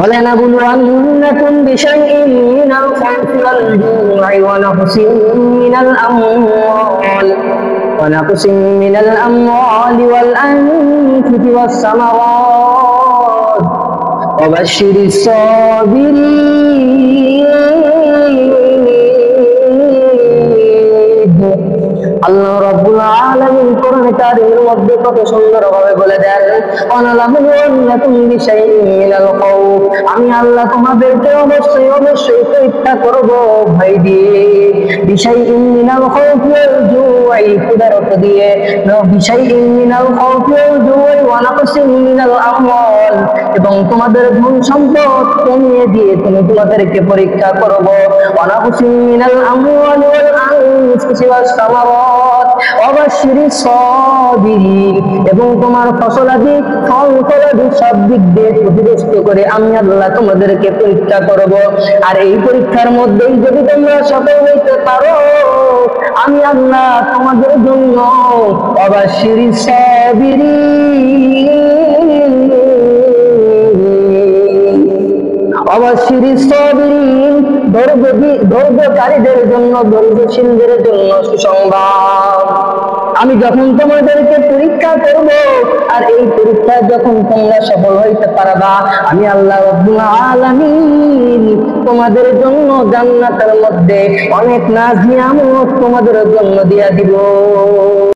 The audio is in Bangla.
ولنبلونكم بشيء من الخوف والجوع ونقص من الأموال والأنفس والثمرات وبشر الصابرين আল্লাহ রাব্বুল আলামিন কোরআনে কারীমের মধ্যে কত সুন্দরভাবে বলে দেন, ওয়ালাবলুওয়ান্নাকুম বিশাইইন মিনাল খাউফ, আমি আল্লাহ তোমাদেরকে অবশ্যই পরীক্ষা করব ভয় দিয়ে, বিশাইইন মিনাল খাউফ ওয়াল জুই, ক্ষুধার অর্থ দিয়ে, বিশাইইন মিনাল খাউফ ওয়াল জুই ওয়া নাকসিন মিনাল আমওয়াল, এবং তোমাদের ধন সম্পদ কমিয়ে দিয়ে তুমি তোমাদেরকে পরীক্ষা করব, ওয়া নাকসিন মিনাল আমওয়াল ওয়াল আনফুসি ওয়াস সামারাত, এবং তোমার ফসলাদি ফলাদি সব দিক দিয়ে ক্ষতিগ্রস্ত করে আমি আল্লাহ তোমাদেরকে পরীক্ষা করব। আর এই পরীক্ষার মধ্যেই যদি তোমরা সফল হইতে পারো, আমি আল্লাহ তোমাদের জন্য অবাশিরিস সাবিরিন, অবাশিরিস সাবিরিন, ধৈর্যকারীদের জন্য, ধৈর্যশীলদের জন্য সুসংবাদ। আমি যখন তোমাদেরকে পরীক্ষা করব, আর এই পরীক্ষায় যখন তোমরা সফল হইতে পারবা, আমি আল্লাহ রাব্বুল আলামিন তোমাদের জন্য জান্নাতের মধ্যে অনেক নাজ নিয়ামত তোমাদের জন্য দিয়া দিব।